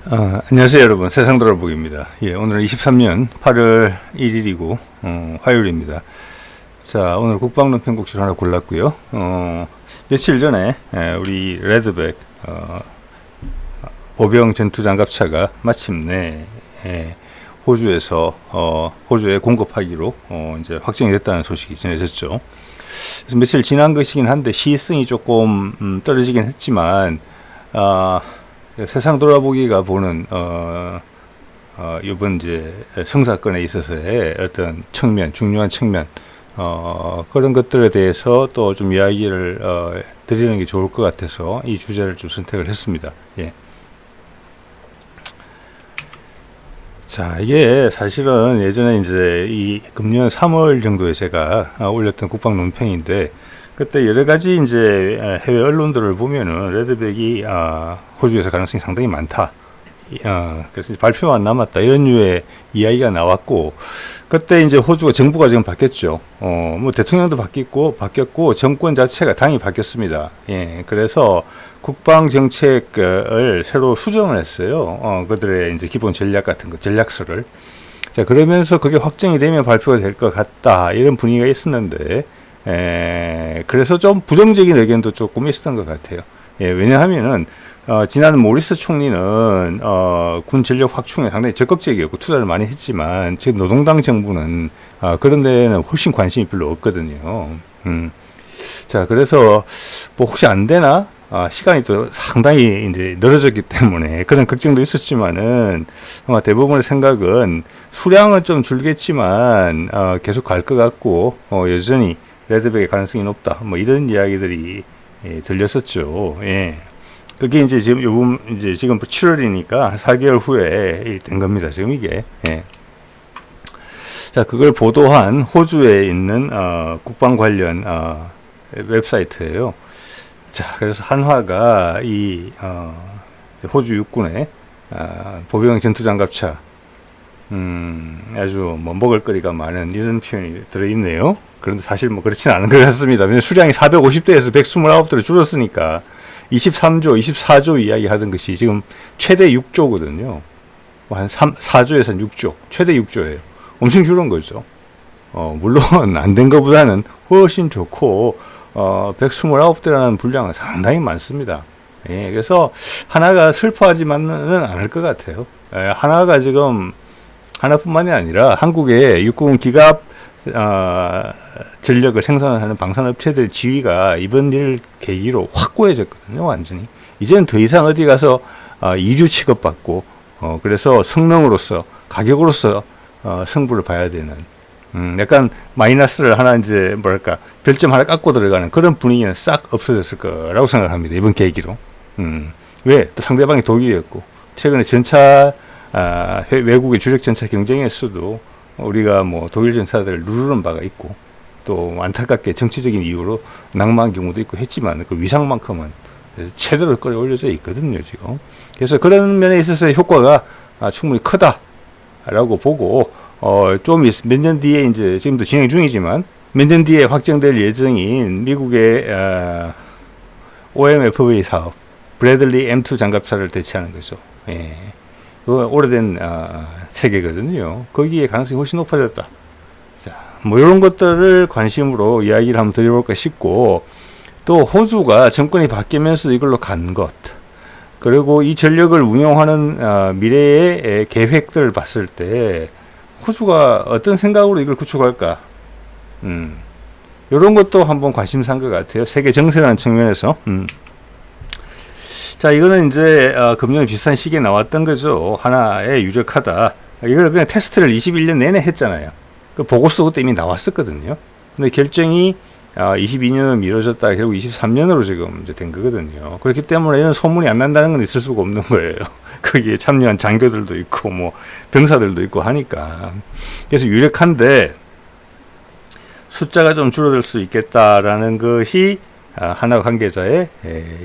안녕하세요 여러분, 세상돌아보기입니다. 오늘은 23년 8월 1일이고 화요일입니다. 자, 오늘 국방론 편곡지를 하나 골랐고요. 며칠 전에 우리 레드백 보병 전투장갑차가 마침내 호주에서 호주에 공급하기로 이제 확정이 됐다는 소식이 전해졌죠. 그래서 며칠 지난 것이긴 한데 시승이 조금 떨어지긴 했지만 세상 돌아보기가 보는 이번 이제 성사건에 있어서의 어떤 측면, 중요한 측면 그런 것들에 대해서 또 좀 이야기를 드리는 게 좋을 것 같아서 이 주제를 좀 선택을 했습니다. 자, 이게 사실은 예전에 이제 이 금년 3월 정도에 제가 올렸던 국방 논평인데, 그때 여러 가지 이제 해외 언론들을 보면은 레드백이 호주에서 가능성이 상당히 많다. 그래서 발표만 남았다. 이런 류의 이야기가 나왔고, 그때 이제 호주가 정부가 지금 바뀌었죠. 뭐 대통령도 바뀌었고, 정권 자체가 당이 바뀌었습니다. 그래서 국방 정책을 새로 수정을 했어요. 그들의 이제 기본 전략 같은 거, 전략서를. 자, 그러면서 그게 확정이 되면 발표가 될 것 같다. 이런 분위기가 있었는데, 그래서 좀 부정적인 의견도 조금 있었던 것 같아요. 왜냐하면은, 지난 모리스 총리는, 군 전력 확충에 상당히 적극적이었고, 투자를 많이 했지만, 지금 노동당 정부는, 그런 데는 훨씬 관심이 별로 없거든요. 자, 그래서, 뭐, 혹시 안 되나? 시간이 또 상당히 이제 늘어졌기 때문에 그런 걱정도 있었지만은, 아마 대부분의 생각은 수량은 좀 줄겠지만, 계속 갈 것 같고, 여전히, 레드백의 가능성이 높다. 뭐 이런 이야기들이 들렸었죠. 그게 이제 지금 이제 지금 7월이니까 4개월 후에 된 겁니다. 지금 이게. 자, 그걸 보도한 호주에 있는 국방 관련 웹사이트예요. 자, 그래서 한화가 이 호주 육군의 보병 전투장갑차 아주 뭐 먹을거리가 많은 이런 표현이 들어있네요. 그런데 사실 뭐 그렇지는 않은 것 같습니다. 왜냐면 수량이 450대에서 129대로 줄었으니까 23조, 24조 이야기 하던 것이 지금 최대 6조거든요. 한 4조에서 6조, 최대 6조예요. 엄청 줄은 거죠. 물론 안 된 것보다는 훨씬 좋고 129대라는 분량은 상당히 많습니다. 그래서 하나가 슬퍼하지만은 않을 것 같아요. 하나가 지금 하나뿐만이 아니라 한국의 육군 기갑 전력을 생산하는 방산업체들 지위가 이번 일 계기로 확고해졌거든요. 완전히 이제는 더 이상 어디 가서 이류 취급받고 그래서 성능으로서 가격으로서 승부를 봐야 되는 약간 마이너스를 하나 이제 뭐랄까 별점 하나 깎고 들어가는 그런 분위기는 싹 없어졌을 거라고 생각합니다. 이번 계기로. 왜? 또 상대방이 독일이었고 최근에 전차 외국의 주력 전차 경쟁에서도 우리가 뭐 독일 전차들을 누르는 바가 있고 또 안타깝게 정치적인 이유로 낙마한 경우도 있고 했지만 그 위상만큼은 최대로 끌어올려져 있거든요 지금. 그래서 그런 면에 있어서 효과가 충분히 크다라고 보고 좀 몇 년 뒤에 이제 지금도 진행 중이지만 몇 년 뒤에 확정될 예정인 미국의 OMFV 사업 브래들리 M2 장갑차를 대체하는 거죠. 그 오래된 체계거든요. 거기에 가능성이 훨씬 높아졌다. 자, 뭐 이런 것들을 관심으로 이야기를 한번 드려볼까 싶고, 또 호주가 정권이 바뀌면서 이걸로 간 것, 그리고 이 전력을 운용하는 미래의 계획들을 봤을 때 호주가 어떤 생각으로 이걸 구축할까? 이런 것도 한번 관심사인 것 같아요. 세계 정세라는 측면에서. 자, 이거는 이제 금년 비슷한 시기에 나왔던 거죠. 하나에 유력하다. 이걸 그냥 테스트를 21년 내내 했잖아요. 그 보고서도 그때 이미 나왔었거든요. 근데 결정이 22년으로 미뤄졌다. 결국 23년으로 지금 이제 된 거거든요. 그렇기 때문에 이런 소문이 안 난다는 건 있을 수가 없는 거예요. 거기에 참여한 장교들도 있고 뭐 병사들도 있고 하니까. 그래서 유력한데 숫자가 좀 줄어들 수 있겠다라는 것이 하나 관계자의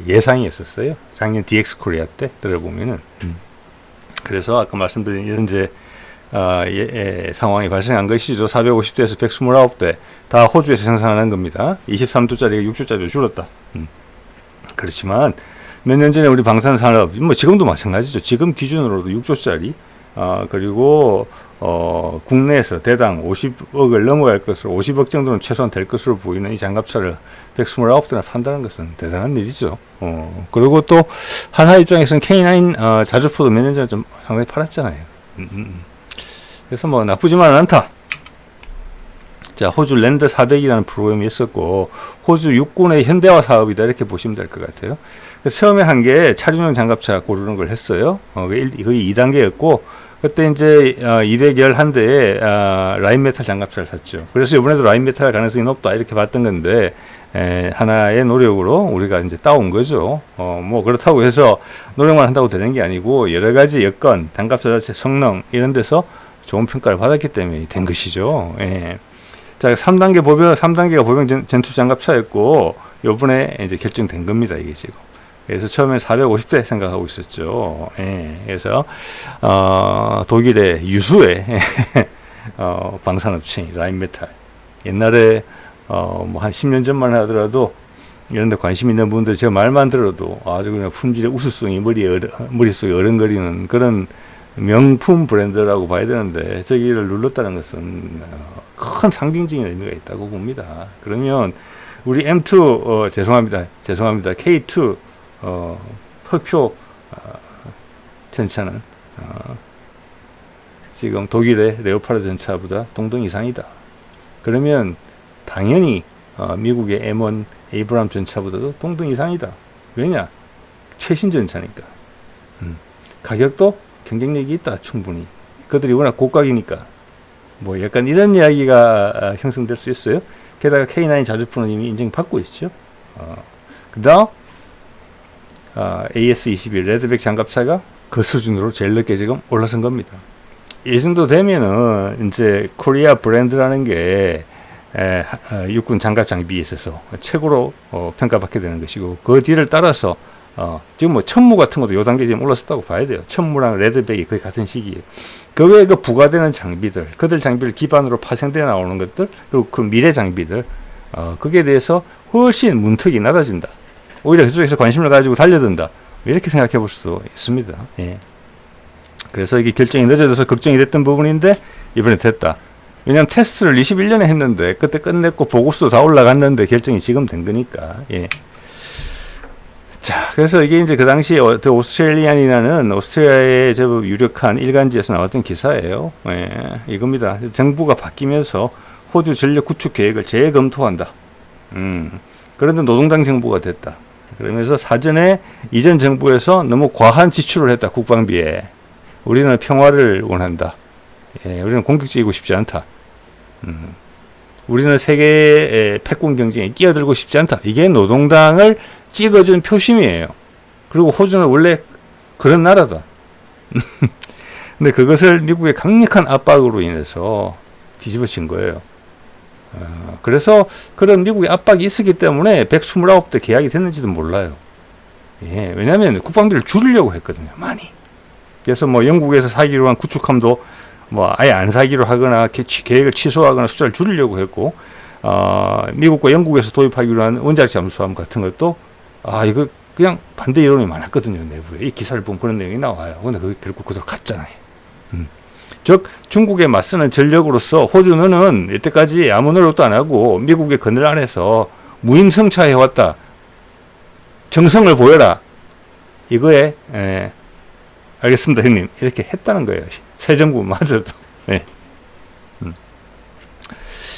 예상이었었어요. 작년 DX 코리아 때 들어보면은. 그래서 아까 말씀드린 이런 이제 상황이 발생한 것이죠. 450대에서 129대 다 호주에서 생산하는 겁니다. 23조짜리가 6조짜리로 줄었다. 그렇지만 몇 년 전에 우리 방산산업, 뭐 지금도 마찬가지죠. 지금 기준으로도 6조짜리, 그리고 국내에서 대당 50억을 넘어갈 것으로 50억 정도는 최소한 될 것으로 보이는 이 장갑차를 129대나 판다는 것은 대단한 일이죠. 그리고 또 한화 입장에서는 K9 자주포도 몇 년 전에 좀 상당히 팔았잖아요. 그래서 뭐 나쁘지만은 않다. 자, 호주 랜드 400이라는 프로그램이 있었고, 호주 육군의 현대화 사업이다, 이렇게 보시면 될 것 같아요. 그래서 처음에 한 게 차륜용 장갑차 고르는 걸 했어요. 거의 2단계였고, 그때 이제 211대에 라인 메탈 장갑차를 샀죠. 그래서 이번에도 라인 메탈 가능성이 높다, 이렇게 봤던 건데, 하나의 노력으로 우리가 이제 따온 거죠. 뭐 그렇다고 해서 노력만 한다고 되는 게 아니고, 여러 가지 여건, 장갑차 자체 성능, 이런 데서 좋은 평가를 받았기 때문에 된 것이죠. 예. 자, 3단계가 보병 전투 장갑차였고, 요번에 이제 결정된 겁니다, 이게 지금. 그래서 처음에 450대 생각하고 있었죠. 예. 그래서, 독일의 유수의, 방산업체인 라인메탈. 옛날에, 뭐 한 10년 전만 하더라도, 이런 데 관심 있는 분들, 제가 말만 들어도 아주 그냥 품질의 우수성이 머릿속에 어른거리는 그런 명품 브랜드라고 봐야 되는데, 저기를 눌렀다는 것은 큰 상징적인 의미가 있다고 봅니다. 그러면 우리 M2 죄송합니다. K2 흑표 전차는 지금 독일의 레오파르드 전차보다 동등 이상이다. 그러면 당연히 미국의 M1 에이브람 전차보다도 동등 이상이다. 왜냐? 최신 전차니까. 가격도 경쟁력이 있다, 충분히. 그들이 워낙 고가이니까. 뭐 약간 이런 이야기가 형성될 수 있어요. 게다가 K9 자주포는 이미 인정받고 있죠. 그 다음 AS21 레드백 장갑차가 그 수준으로 제일 늦게 지금 올라선 겁니다. 이 정도 되면은 이제 코리아 브랜드라는 게 육군 장갑 장비에 있어서 최고로 평가받게 되는 것이고, 그 뒤를 따라서 지금 뭐 천무 같은 것도 요 단계 지금 올랐었다고 봐야 돼요. 천무랑 레드백이 거의 같은 시기에. 그 외에 그 부과되는 장비들, 그들 장비를 기반으로 파생되어 나오는 것들, 그리고 그 미래 장비들, 거기에 대해서 훨씬 문턱이 낮아진다. 오히려 그쪽에서 관심을 가지고 달려든다. 이렇게 생각해 볼 수도 있습니다. 예. 그래서 이게 결정이 늦어져서 걱정이 됐던 부분인데, 이번에 됐다. 왜냐하면 테스트를 21년에 했는데, 그때 끝냈고 보고서도 다 올라갔는데, 결정이 지금 된 거니까. 예. 자, 그래서 이게 이제 그 당시에 더 오스트레일리안이라는 오스트레일리아의 제법 유력한 일간지에서 나왔던 기사예요. 예, 이겁니다. 정부가 바뀌면서 호주 전력 구축 계획을 재검토한다. 그런데 노동당 정부가 됐다. 그러면서 사전에 이전 정부에서 너무 과한 지출을 했다, 국방비에. 우리는 평화를 원한다. 예, 우리는 공격적이고 싶지 않다. 우리는 세계의 패권 경쟁에 끼어들고 싶지 않다. 이게 노동당을 찍어준 표심이에요. 그리고 호주는 원래 그런 나라다. 근데 그것을 미국의 강력한 압박으로 인해서 뒤집어진 거예요. 그래서 그런 미국의 압박이 있었기 때문에 129대 계약이 됐는지도 몰라요. 예, 왜냐하면 국방비를 줄이려고 했거든요, 많이. 그래서 뭐 영국에서 사기로 한 구축함도 뭐 아예 안 사기로 하거나 계획을 취소하거나 숫자를 줄이려고 했고, 미국과 영국에서 도입하기로 한 원자력 잠수함 같은 것도 이거 그냥 반대 여론이 많았거든요, 내부에. 이 기사를 보면 그런 내용이 나와요. 근데 그게 결국 그대로 갔잖아요. 즉 중국에 맞서는 전력으로서 호주는 이때까지 아무 노력도 안 하고 미국의 그늘 안에서 무임승차해왔다. 정성을 보여라. 이거에 알겠습니다, 형님. 이렇게 했다는 거예요. 새 정부마저도. 네.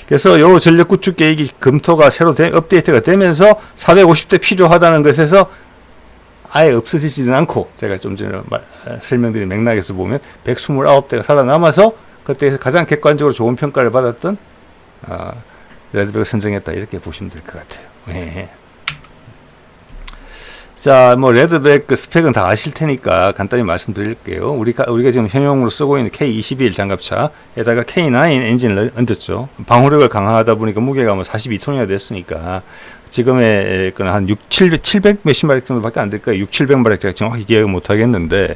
그래서 요 전력 구축 계획이 검토가 새로 업데이트가 되면서 450대 필요하다는 것에서 아예 없어지지는 않고, 제가 좀 전에 설명드린 맥락에서 보면 129대가 살아남아서 그때에서 가장 객관적으로 좋은 평가를 받았던 레드백을 선정했다, 이렇게 보시면 될 것 같아요. 네. 자, 뭐 레드백 그 스펙은 다 아실 테니까 간단히 말씀드릴게요. 우리가 지금 현용으로 쓰고 있는 K21 장갑차에다가 K9 엔진을 얹었죠. 방호력을 강화하다 보니까 무게가 뭐 42톤이나 됐으니까 지금의 그는 한 700 몇십 마력 정도밖에 안 될 거예요. 700마력 제가 정확히 기억을 못 하겠는데,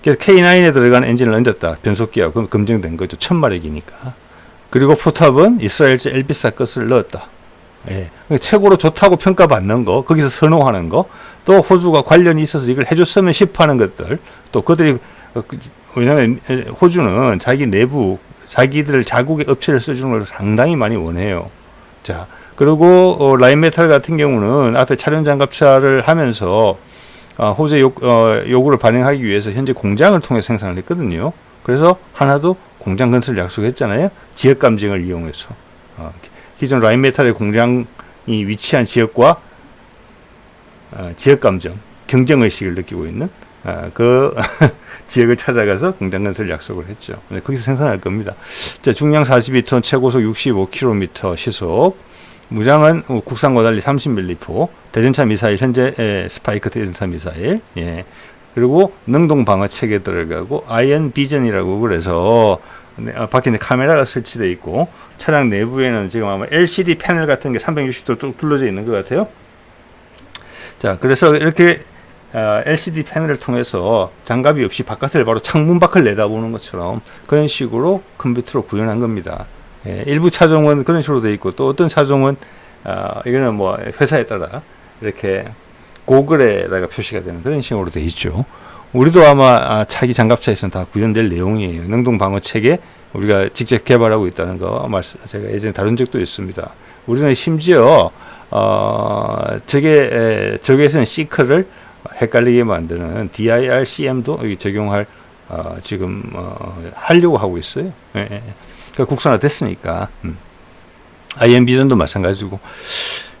그래서 K9에 들어간 엔진을 얹었다. 변속기하고 그럼 검증된 거죠. 1000마력이니까. 그리고 포탑은 이스라엘제 엘비사 것을 넣었다. 예. 최고로 좋다고 평가받는 거, 거기서 선호하는 거, 또 호주가 관련이 있어서 이걸 해줬으면 싶어하는 것들, 또 그들이 왜냐하면 호주는 자기 내부 자기들 자국의 업체를 써주는 걸 상당히 많이 원해요. 자, 그리고 라인메탈 같은 경우는 앞에 촬영 장갑차를 하면서 호주의 요구를 반영하기 위해서 현재 공장을 통해 생산을 했거든요. 그래서 하나도 공장 건설을 약속했잖아요. 지역 감정을 이용해서 기존 라인메탈의 공장이 위치한 지역과 지역 감정, 경쟁 의식을 느끼고 있는 그 지역을 찾아가서 공장 건설 약속을 했죠. 거기서 생산할 겁니다. 자, 중량 42톤, 최고속 65km 시속, 무장은 국산과 달리 30mm, 대전차 미사일, 현재 스파이크 대전차 미사일, 예. 그리고 능동 방어 체계 들어가고 아이언 비전이라고 그래서 밖에 카메라가 설치되어 있고 차량 내부에는 지금 아마 LCD 패널 같은 게 360도 쭉 둘러져 있는 것 같아요. 자, 그래서 이렇게 LCD 패널을 통해서 장갑이 없이 바깥을 바로 창문 밖을 내다보는 것처럼 그런 식으로 컴퓨터로 구현한 겁니다. 예, 일부 차종은 그런 식으로 되어 있고 또 어떤 차종은 이거는 뭐 회사에 따라 이렇게 고글에다가 표시가 되는 그런 식으로 되어 있죠. 우리도 아마 차기 장갑차에서는 다 구현될 내용이에요. 능동 방어 체계 우리가 직접 개발하고 있다는 거 제가 예전에 다룬 적도 있습니다. 우리는 심지어 저기에서는 시크를 헷갈리게 만드는 DIRCM도 적용할 지금 하려고 하고 있어요. 예, 예. 그러니까 국산화 됐으니까. IM 비전도 마찬가지고.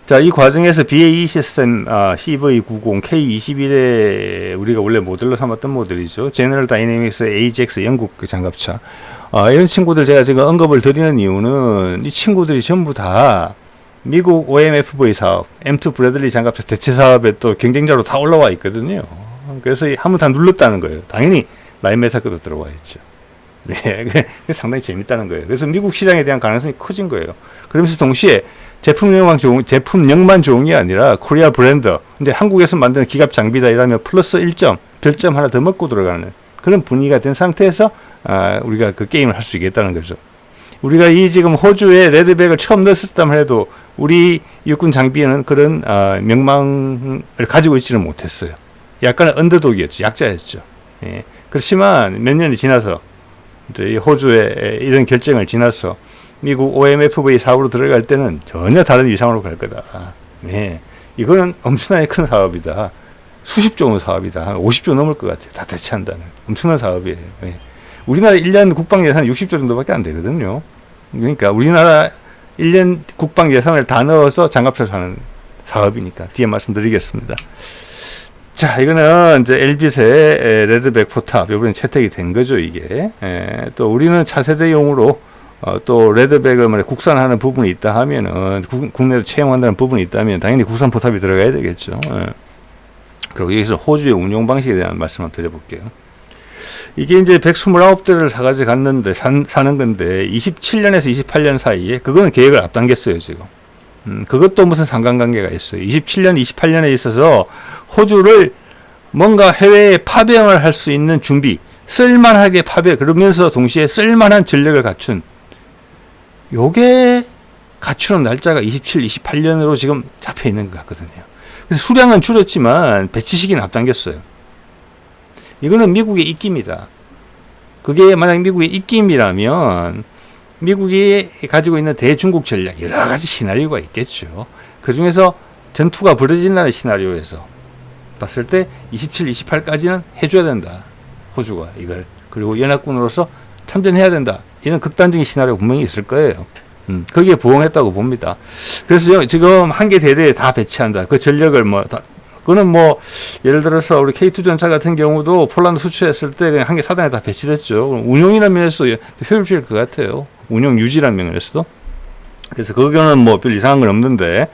자, 이 과정에서 BAE 시스템 CV90 K21에 우리가 원래 모델로 삼았던 모델이죠. 제너럴 다이내믹스 AJAX 영국 그 장갑차. 이런 친구들 제가 지금 언급을 드리는 이유는 이 친구들이 전부 다 미국 OMFV 사업, M2 브래들리 장갑차 대체 사업에 또 경쟁자로 다 올라와 있거든요. 그래서 한번 다 눌렀다는 거예요. 당연히 라인메탈 것도 들어와 있죠. 네, 그게 상당히 재밌다는 거예요. 그래서 미국 시장에 대한 가능성이 커진 거예요. 그러면서 동시에 제품력만 좋은 게 아니라 코리아 브랜드, 근데 한국에서 만드는 기갑 장비다 이러면 플러스 1점, 별점 하나 더 먹고 들어가는 그런 분위기가 된 상태에서 우리가 그 게임을 할 수 있겠다는 거죠. 우리가 이 지금 호주에 레드백을 처음 넣었다면 해도 우리 육군 장비에는 그런 명망을 가지고 있지는 못했어요. 약간 언더독이었죠. 약자였죠. 예. 그렇지만 몇 년이 지나서 이제 호주의 이런 결정을 지나서 미국 OMFV 사업으로 들어갈 때는 전혀 다른 위상으로 갈 거다. 네. 이거는 엄청나게 큰 사업이다. 수십조 원 사업이다. 한 50조 넘을 것 같아요. 다 대체한다는. 엄청난 사업이에요. 네. 우리나라 1년 국방 예산 60조 정도밖에 안 되거든요. 그러니까 우리나라 1년 국방 예산을 다 넣어서 장갑차를 사는 사업이니까 뒤에 말씀드리겠습니다. 자, 이거는 이제 엘빗의 레드백 포탑, 이번에 채택이 된 거죠, 이게. 또 우리는 차세대용으로 또 레드백을 국산하는 부분이 있다 하면은, 국내로 채용한다는 부분이 있다면 당연히 국산 포탑이 들어가야 되겠죠. 그리고 여기서 호주의 운용 방식에 대한 말씀을 드려볼게요. 이게 이제 129대를 사가지고 갔는데, 사는 건데, 27년에서 28년 사이에, 그거는 계획을 앞당겼어요, 지금. 그것도 무슨 상관관계가 있어요. 27년, 28년에 있어서 호주를 뭔가 해외에 파병을 할 수 있는 준비, 쓸만하게 그러면서 동시에 쓸만한 전력을 갖춘, 요게 갖추는 날짜가 27, 28년으로 지금 잡혀 있는 것 같거든요. 그래서 수량은 줄였지만 배치 시기는 앞당겼어요. 이거는 미국의 입김이다. 그게 만약 미국의 입김이라면 미국이 가지고 있는 대중국 전략 여러 가지 시나리오가 있겠죠. 그 중에서 전투가 벌어진다는 시나리오에서 봤을 때 27, 28까지는 해줘야 된다. 호주가 이걸. 그리고 연합군으로서 참전해야 된다. 이런 극단적인 시나리오가 분명히 있을 거예요. 거기에 부응했다고 봅니다. 그래서 지금 한 개 대대에 다 배치한다. 그 전력을 그거는 예를 들어서 우리 K2 전차 같은 경우도 폴란드 수출했을 때 그냥 한 개 사단에 다 배치됐죠. 운용이라는 면에서 효율적일 것 같아요. 운용 유지라는 면에서도. 그래서 그거는 별 이상한 건 없는데,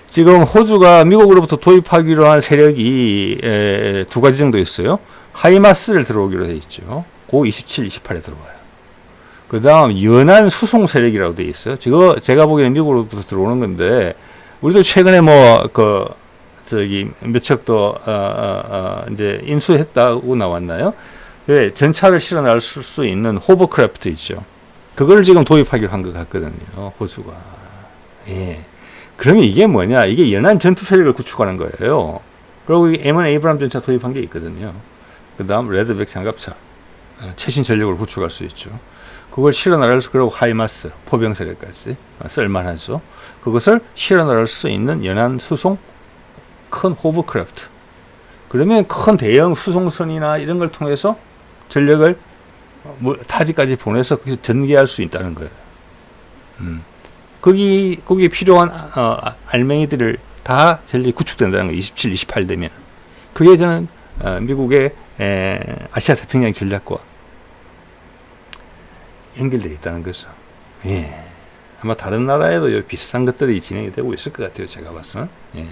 지금 호주가 미국으로부터 도입하기로 한 세력이 두 가지 정도 있어요. 하이마스를 들어오기로 돼 있죠. 고 27, 28에 들어와요. 그 다음 연안 수송 세력이라고 돼 있어요. 제가 보기에는 미국으로부터 들어오는 건데, 우리도 최근에 몇척 더 이제 인수했다고 나왔나요? 예, 전차를 실어 나갈 수 있는 호버크래프트 있죠. 그걸 지금 도입하기로 한 것 같거든요, 호주가. 예. 그러면 이게 뭐냐? 이게 연안 전투 세력을 구축하는 거예요. 그리고 M1 에이브람 전차 도입한 게 있거든요. 그 다음 레드백 장갑차, 최신 전력을 구축할 수 있죠. 그걸 실어 나갈 수, 그리고 하이마스, 포병 세력까지 쓸만하죠. 그것을 실어 나갈 수 있는 연안 수송 큰 호버크래프트. 그러면 큰 대형 수송선이나 이런 걸 통해서 전력을 타지까지 보내서 거기서 전개할 수 있다는 거예요. 거기에 필요한 알맹이들을 다 전력이 구축된다는 거예요. 27, 28 되면. 그게 저는 미국의 아시아 태평양 전략과 연결되어 있다는 거죠. 예. 아마 다른 나라에도 비슷한 것들이 진행이 되고 있을 것 같아요. 제가 봐서는. 예.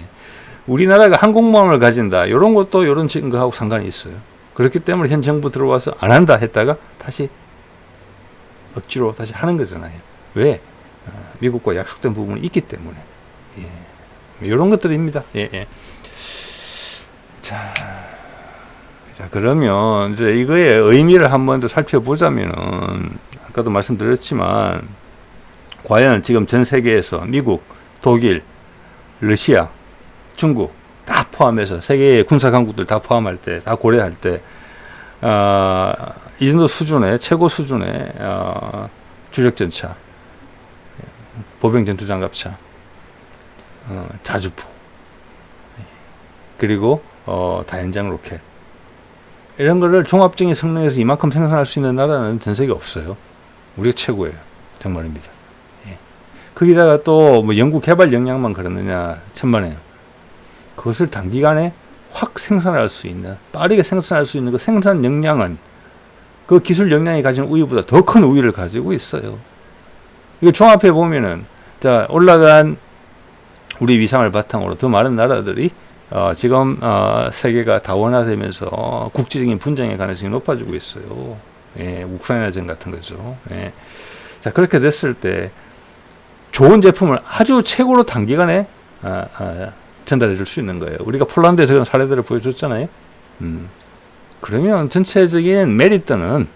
우리나라가 항공모함을 가진다. 이런 것도 이런 증거하고 상관이 있어요. 그렇기 때문에 현 정부 들어와서 안 한다 했다가 다시 억지로 다시 하는 거잖아요. 왜? 미국과 약속된 부분이 있기 때문에. 예. 이런 것들입니다. 예, 예. 자, 그러면 이제 이거의 의미를 한 번 더 살펴보자면은, 아까도 말씀드렸지만, 과연 지금 전 세계에서 미국, 독일, 러시아, 중국 다 포함해서 세계의 군사 강국들 다 포함할 때, 다 고려할 때, 이 정도 수준의 최고 수준의 주력 전차, 보병 전투 장갑차, 자주포, 그리고 다연장 로켓, 이런 거를 종합적인 성능에서 이만큼 생산할 수 있는 나라는 전 세계에 없어요. 우리가 최고예요. 정말입니다. 예. 거기다가 또 뭐 연구 개발 역량만 그러느냐 천만에요. 그것을 단기간에 확 생산할 수 있는, 빠르게 생산할 수 있는 그 생산 역량은 그 기술 역량이 가진 우위보다 더 큰 우위를 가지고 있어요. 이거 종합해 보면은, 자, 올라간 우리 위상을 바탕으로 더 많은 나라들이 지금 세계가 다원화되면서 국제적인 분쟁의 가능성이 높아지고 있어요. 예, 우크라이나전 같은 거죠. 예. 자, 그렇게 됐을 때 좋은 제품을 아주 최고로 단기간에 전달해 줄 수 있는 거예요. 우리가 폴란드에서 그런 사례들을 보여줬잖아요. 그러면 전체적인 메리트는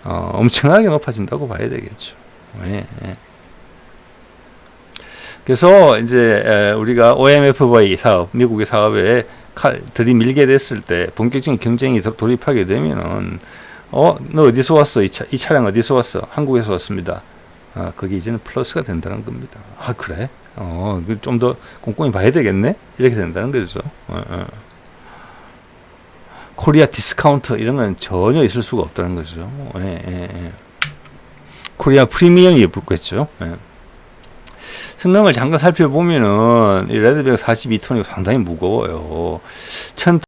엄청나게 높아진다고 봐야 되겠죠. 예, 예. 그래서 이제 우리가 OMFV 사업, 미국의 사업에 들이밀게 됐을 때 본격적인 경쟁이 돌입하게 되면은 너 어디서 왔어? 이 차량 어디서 왔어? 한국에서 왔습니다. 그게 이제는 플러스가 된다는 겁니다. 아, 그래? 좀 더 꼼꼼히 봐야 되겠네? 이렇게 된다는 거죠. 코리아 디스카운트 이런 건 전혀 있을 수가 없다는 거죠. 코리아 프리미엄이 붙겠죠. 성능을 잠깐 살펴보면은 이 레드백 42톤이 상당히 무거워요. 1000톤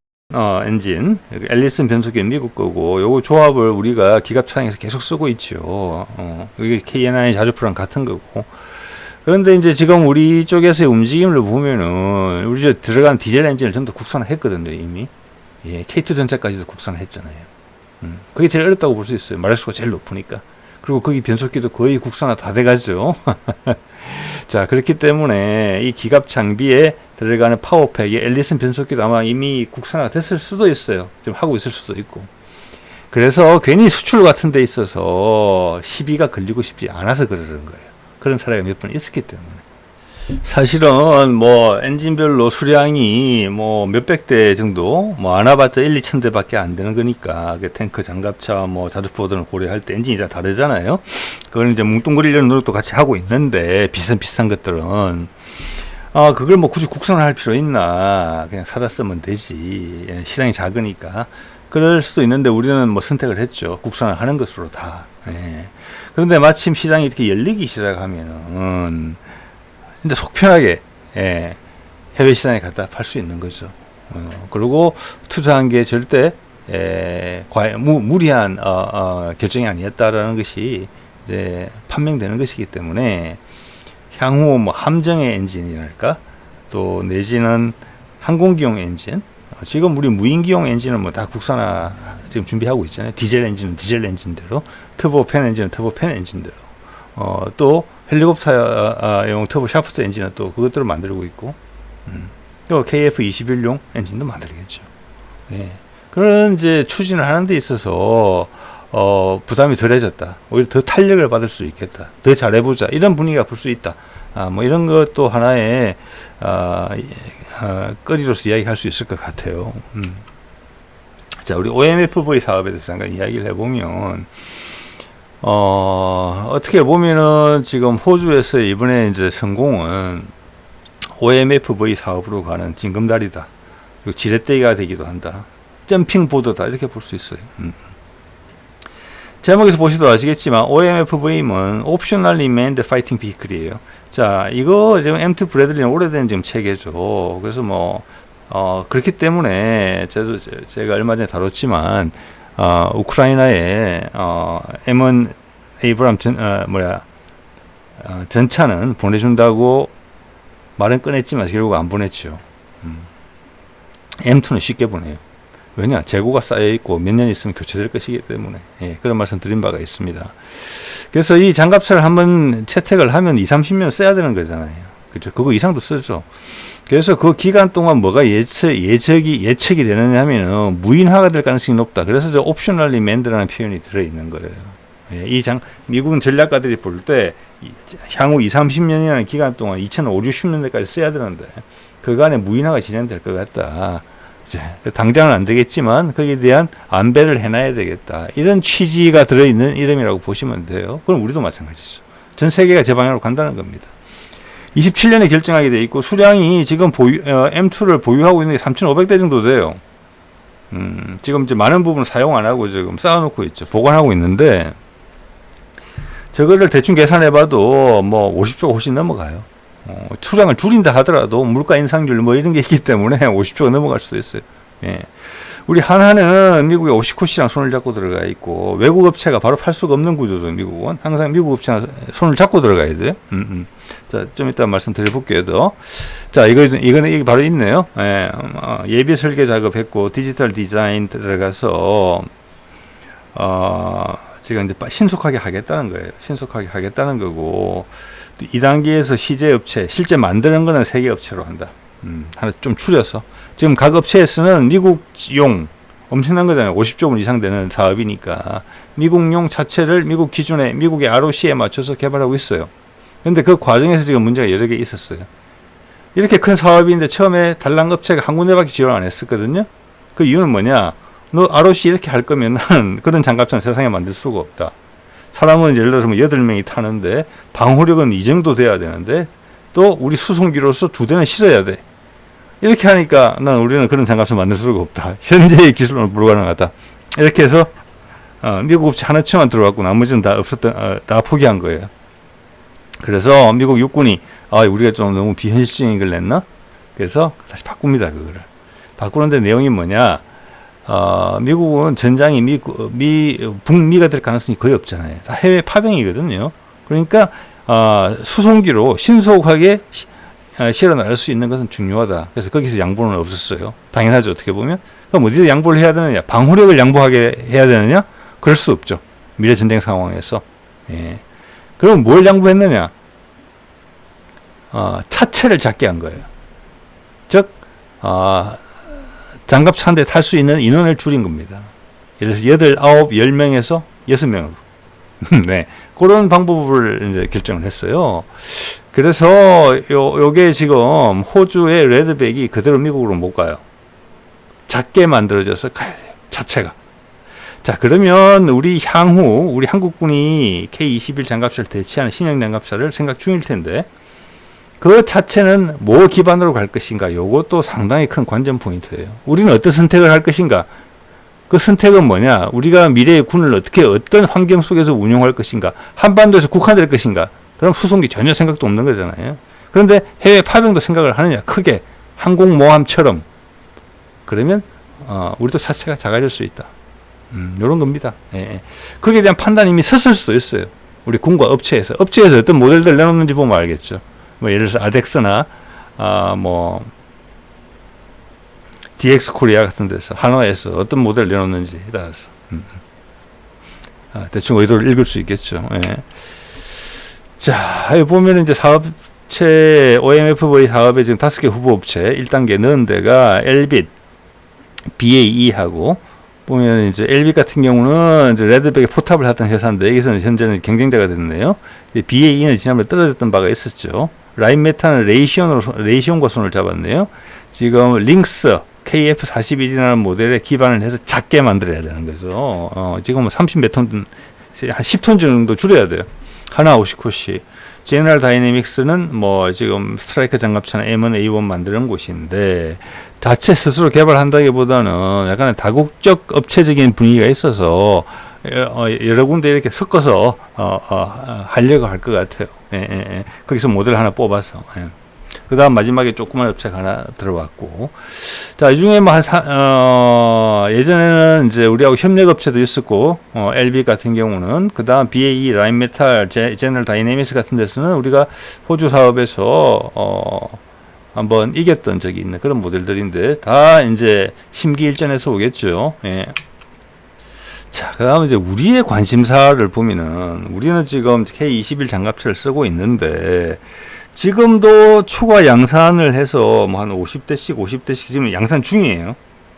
엔진, 앨리슨 변속기 미국 거고, 요거 조합을 우리가 기갑 차량에서 계속 쓰고 있죠. 여기 K&I 자주포랑 같은 거고. 그런데 이제 지금 우리 쪽에서의 움직임을 보면은 우리 저 들어간 디젤 엔진을 전부 다 국산화했거든요, 이미. 예, K2 전차까지도 국산화했잖아요. 그게 제일 어렵다고 볼 수 있어요. 마력수가 제일 높으니까. 그리고 거기 변속기도 거의 국산화 다 돼가죠. 자, 그렇기 때문에 이 기갑 장비에 들어가는 파워팩이 앨리슨 변속기도 아마 이미 국산화 됐을 수도 있어요. 지금 하고 있을 수도 있고. 그래서 괜히 수출 같은 데 있어서 시비가 걸리고 싶지 않아서 그러는 거예요. 그런 사례가 몇 번 있었기 때문에. 사실은 뭐 엔진별로 수량이 뭐 몇백 대 정도, 뭐 안 와봤자 1, 2천 대밖에 안 되는 거니까, 그 탱크, 장갑차, 뭐 자주포 등을 고려할 때 엔진이 다 다르잖아요. 그걸 이제 뭉뚱그리려는 노력도 같이 하고 있는데, 비슷한 것들은 그걸 뭐 굳이 국산화할 필요 있나? 그냥 사다 쓰면 되지. 시장이 작으니까. 그럴 수도 있는데 우리는 뭐 선택을 했죠. 국산화하는 것으로 다. 예. 그런데 마침 시장이 이렇게 열리기 시작하면은 근데 속 편하게 해외 시장에 갖다 팔 수 있는 거죠. 그리고 투자한 게 절대 무리한 결정이 아니었다라는 것이 이제 판명되는 것이기 때문에 향후 뭐 함정의 엔진이랄까, 또 내지는 항공기용 엔진, 지금 우리 무인기용 엔진은 뭐 다 국산화 지금 준비하고 있잖아요. 디젤 엔진은 디젤 엔진대로, 터보팬 엔진은 터보팬 엔진대로, 또 헬리콥터용 터보 샤프트 엔진은 또 그것들을 만들고 있고, 또 KF-21용 엔진도 만들겠죠. 예. 그런 이제 추진을 하는 데 있어서 부담이 덜해졌다. 오히려 더 탄력을 받을 수 있겠다. 더 잘해보자. 이런 분위기가 불 수 있다. 뭐 이런 것도 하나의 거리로서 이야기할 수 있을 것 같아요. 자, 우리 OMFV 사업에 대해서 잠깐 이야기를 해보면, 어떻게 보면은 지금 호주에서 이번에 이제 성공은 OMFV 사업으로 가는 징검다리다. 그리고 지렛대기가 되기도 한다. 점핑 보드다. 이렇게 볼 수 있어요. 제목에서 보시도 아시겠지만 OMFV는 Optionally Manned Fighting Vehicle이에요. 자, 이거 지금 M2 브래들리는 오래된 지금 체계죠. 그래서 뭐 그렇기 때문에 제가 얼마 전에 다뤘지만 우크라이나에 M1 에이브람 전차는 보내준다고 말은 꺼냈지만 결국 안 보냈죠. M2는 쉽게 보내요. 왜냐? 재고가 쌓여있고 몇 년 있으면 교체될 것이기 때문에. 예, 그런 말씀 드린 바가 있습니다. 그래서 이 장갑차를 한번 채택을 하면 20-30년 써야 되는 거잖아요. 그죠? 그거 이상도 쓰죠. 그래서 그 기간 동안 뭐가 예측이 되느냐 하면은 무인화가 될 가능성이 높다. 그래서 저 옵셔널리 맨드라는 표현이 들어있는 거예요. 예, 미국은 전략가들이 볼 때 향후 20-30년이라는 기간 동안 2050-60년대까지 써야 되는데 그간에 무인화가 진행될 것 같다. 당장은 안 되겠지만 거기에 대한 안배를 해놔야 되겠다. 이런 취지가 들어있는 이름이라고 보시면 돼요. 그럼 우리도 마찬가지죠. 전 세계가 제 방향으로 간다는 겁니다. 27년에 결정하게 돼 있고 수량이 지금 M2를 보유하고 있는 게 3,500대 정도 돼요. 지금 이제 많은 부분을 사용 안 하고 지금 쌓아놓고 있죠. 보관하고 있는데 저거를 대충 계산해봐도 뭐 50조가 훨씬 넘어가요. 수량을 줄인다 하더라도 물가 인상률 뭐 이런 게 있기 때문에 50조가 넘어갈 수도 있어요. 예. 우리 하나는 미국의 오시코시랑 손을 잡고 들어가 있고 외국 업체가 바로 팔 수가 없는 구조죠. 미국은 항상 미국 업체랑 손을 잡고 들어가야 돼요. 자, 좀 이따 말씀드려볼게요. 더. 자, 이게 바로 있네요. 예. 예비 설계 작업했고 디지털 디자인 들어가서 지금 이제 신속하게 하겠다는 거예요. 신속하게 하겠다는 거고. 2단계에서 시제 업체, 실제 만드는 거는 세계 업체로 한다. 하나 좀 줄여서. 지금 각 업체에서는 미국용, 엄청난 거잖아요. 50조 원 이상 되는 사업이니까. 미국용 차체를 미국 기준에, 미국의 ROC에 맞춰서 개발하고 있어요. 근데 그 과정에서 지금 문제가 여러 개 있었어요. 이렇게 큰 사업인데 처음에 달랑 업체가 한 군데밖에 지원 안 했었거든요. 그 이유는 뭐냐? 너 ROC 이렇게 할 거면 그런 장갑차는 세상에 만들 수가 없다. 사람은 예를 들어서 뭐 8명이 타는데 방호력은 이 정도 돼야 되는데 또 우리 수송기로서 2대는 실어야 돼. 이렇게 하니까 우리는 그런 장갑차 만들 수가 없다. 현재의 기술로는 불가능하다. 이렇게 해서 미국 업체 하나쯤만 들어갔고 나머지는 다 포기한 거예요. 그래서 미국 육군이 우리가 좀 너무 비현실적인 걸 냈나? 그래서 다시 바꿉니다. 그거를. 바꾸는데 내용이 뭐냐? 미국은 전장이 북미가 될 가능성이 거의 없잖아요. 다 해외 파병이거든요. 그러니까 수송기로 신속하게 실어 나갈 수 있는 것은 중요하다. 그래서 거기서 양보는 없었어요. 당연하죠. 어떻게 보면. 그럼 어디서 양보를 해야 되느냐? 방호력을 양보하게 해야 되느냐? 그럴 수 없죠. 미래 전쟁 상황에서. 예. 그럼 뭘 양보했느냐? 차체를 작게 한 거예요. 즉, 장갑차 한 대 탈 수 있는 인원을 줄인 겁니다. 예를 들어서 8, 9, 10명에서 6명으로. 네. 그런 방법을 이제 결정을 했어요. 그래서 요게 지금 호주의 레드백이 그대로 미국으로 못 가요. 작게 만들어져서 가야 돼요. 자체가. 자, 그러면 우리 향후 우리 한국군이 K-21 장갑차를 대체하는 신형 장갑차를 생각 중일 텐데 그 자체는 뭐 기반으로 갈 것인가? 요것도 상당히 큰 관전 포인트예요. 우리는 어떤 선택을 할 것인가? 그 선택은 뭐냐? 우리가 미래의 군을 어떤 환경 속에서 운용할 것인가? 한반도에서 국한될 것인가? 그럼 수송기 전혀 생각도 없는 거잖아요. 그런데 해외 파병도 생각을 하느냐? 크게 항공모함처럼. 그러면 우리도 자체가 작아질 수 있다. 이런 겁니다. 예. 거기에 대한 판단이 이미 섰을 수도 있어요. 우리 군과 업체에서 어떤 모델들 내놓는지 보면 알겠죠. 뭐 예를 들어서 아덱스나 DX 코리아 같은 데서 한화에서 어떤 모델을 내놓는지에 따라서 대충 의도를 읽을 수 있겠죠. 예. 자, 여기 보면 이제 사업체 OMFV 사업에 지금 5개 후보 업체 1단계 넣은 데가 엘빗, BAE하고 보면 이제 엘빗 같은 경우는 이제 레드백에 포탑을 하던 회사인데 여기서는 현재는 경쟁자가 됐네요. BAE는 지난번에 떨어졌던 바가 있었죠. 라인메탈은 레이시온과 손을 잡았네요. 지금 링스 KF41이라는 모델에 기반을 해서 작게 만들어야 되는 거죠. 지금 30 몇 톤, 한 10톤 정도 줄여야 돼요. 하나 50컷씩. 제너럴 다이내믹스는 뭐 지금 스트라이커 장갑차나 M1, A1 만드는 곳인데 자체 스스로 개발한다기보다는 약간 다국적 업체적인 분위기가 있어서 여러 군데 이렇게 섞어서 하려고 할 것 같아요. 거기서 모델 하나 뽑아서. 그 다음 마지막에 조그만 업체가 하나 들어왔고. 자, 이 중에 뭐 예전에는 이제 우리하고 협력업체도 있었고, LB 같은 경우는, 그 다음 BAE, 라인메탈, 제너럴 다이내믹스 같은 데서는 우리가 호주 사업에서, 한번 이겼던 적이 있는 그런 모델들인데, 다 이제 심기일전에서 오겠죠. 예. 자, 그 다음에 이제 우리의 관심사를 보면은, 우리는 지금 K21 장갑차를 쓰고 있는데, 지금도 추가 양산을 해서 뭐 한 50대씩 지금 양산 중이에요.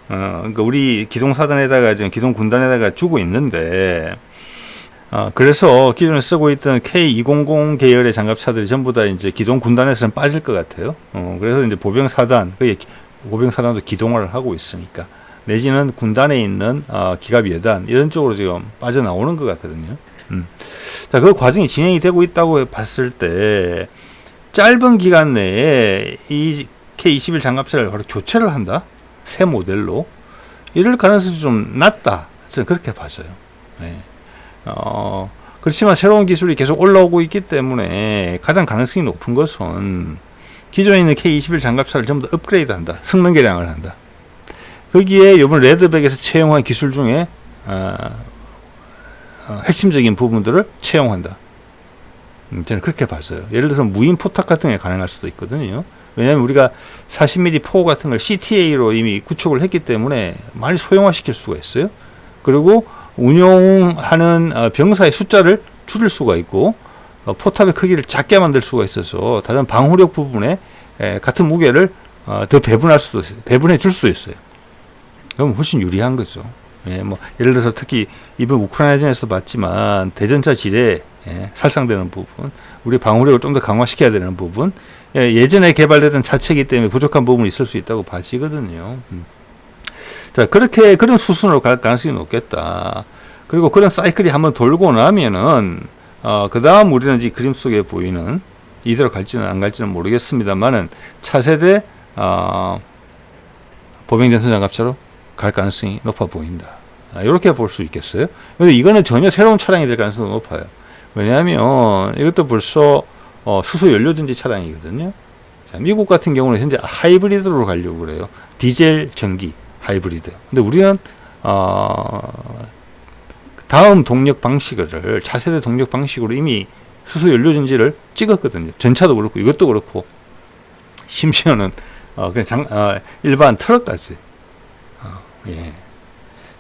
그러니까 우리 기동사단에다가 지금 기동군단에다가 주고 있는데, 그래서 기존에 쓰고 있던 K200 계열의 장갑차들이 전부 다 이제 기동군단에서는 빠질 것 같아요. 그래서 이제 보병사단도 기동화를 하고 있으니까. 내지는 군단에 있는 기갑 여단 이런 쪽으로 지금 빠져나오는 것 같거든요. 자, 그 과정이 진행이 되고 있다고 봤을 때 짧은 기간 내에 이 K21 장갑차를 바로 교체를 한다? 새 모델로? 이럴 가능성이 좀 낮다. 저는 그렇게 봐져요. 네. 그렇지만 새로운 기술이 계속 올라오고 있기 때문에 가장 가능성이 높은 것은 기존에 있는 K21 장갑차를 전부 다 업그레이드 한다. 성능 개량을 한다. 거기에 이번 레드백에서 채용한 기술 중에 핵심적인 부분들을 채용한다. 저는 그렇게 봤어요. 예를 들어서 무인 포탑 같은 게 가능할 수도 있거든요. 왜냐하면 우리가 40mm 포 같은 걸 CTA로 이미 구축을 했기 때문에 많이 소형화시킬 수가 있어요. 그리고 운용하는 병사의 숫자를 줄일 수가 있고 포탑의 크기를 작게 만들 수가 있어서 다른 방호력 부분에 같은 무게를 더 배분해 줄 수도 있어요. 그럼 훨씬 유리한 거죠. 뭐 예를 들어서 특히 이번 우크라이나전에서 봤지만 대전차 지뢰 살상되는 부분, 우리 방어력을 좀 더 강화시켜야 되는 부분, 예전에 개발되던 자체이기 때문에 부족한 부분이 있을 수 있다고 봐지거든요. 자, 그런 수순으로 갈 가능성이 높겠다. 그리고 그런 사이클이 한번 돌고 나면은, 그 다음 우리는 이 그림 속에 보이는, 이대로 갈지는 안 갈지는 모르겠습니다만은, 차세대, 보병전투장갑차로 갈 가능성이 높아 보인다. 이렇게 볼 수 있겠어요. 근데 이거는 전혀 새로운 차량이 될 가능성이 높아요. 왜냐하면 이것도 벌써 수소 연료전지 차량이거든요. 자, 미국 같은 경우는 현재 하이브리드로 가려고 그래요. 디젤 전기 하이브리드. 근데 우리는 다음 동력 방식을 차세대 동력 방식으로 이미 수소 연료전지를 찍었거든요. 전차도 그렇고 이것도 그렇고 심지어는 그냥 일반 트럭까지. 예.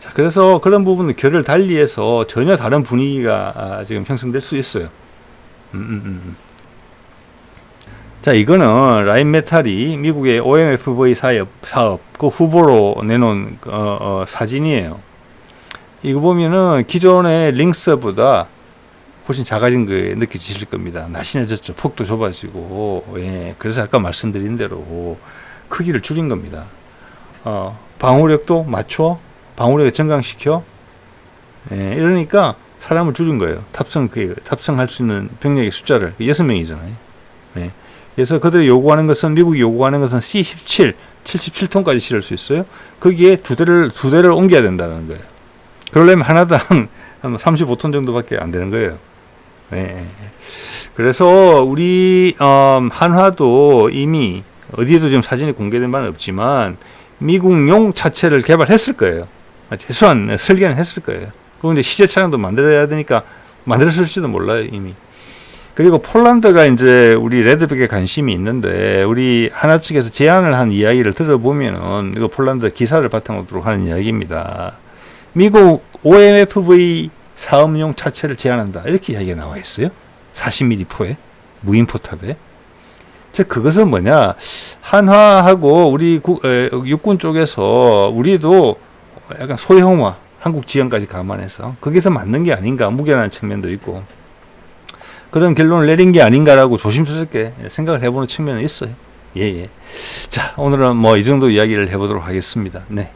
자, 그래서 그런 부분은 결을 달리해서 전혀 다른 분위기가 지금 형성될 수 있어요. 자, 이거는 라인메탈이 미국의 OMFV 사업 그 후보로 내놓은 사진이에요. 이거 보면은 기존의 링스보다 훨씬 작아진 게 느껴지실 겁니다. 날씬해졌죠. 폭도 좁아지고. 예. 그래서 아까 말씀드린 대로 크기를 줄인 겁니다. 방호력도 맞춰, 방호력을 증강시켜. 예. 이러니까 사람을 줄인 거예요. 탑승할 수 있는 병력의 숫자를 6명이잖아요. 예. 그래서 그들이 요구하는 것은, 미국이 요구하는 것은 C17, 77톤까지 실을 수 있어요. 거기에 두 대를 옮겨야 된다는 거예요. 그러려면 하나당 한 35톤 정도밖에 안 되는 거예요. 네. 그래서 우리 한화도 이미 어디에도 지금 사진이 공개된 바는 없지만 미국용 차체를 개발했을 거예요. 최소한 설계는 했을 거예요. 그리고 이제 시제 차량도 만들어야 되니까 만들었을지도 몰라요, 이미. 그리고 폴란드가 이제 우리 레드백에 관심이 있는데, 우리 하나 측에서 제안을 한 이야기를 들어보면은, 이거 폴란드 기사를 바탕으로 하는 이야기입니다. 미국 OMFV 사업용 차체를 제안한다. 이렇게 이야기가 나와 있어요. 40mm 포에, 무인 포탑에. 즉, 그것은 뭐냐. 한화하고 우리 육군 쪽에서 우리도 약간 소형화, 한국 지형까지 감안해서, 그게 더 맞는 게 아닌가. 무게라는 측면도 있고. 그런 결론을 내린 게 아닌가라고 조심스럽게 생각을 해보는 측면은 있어요. 예, 예. 자, 오늘은 뭐 이 정도 이야기를 해보도록 하겠습니다. 네.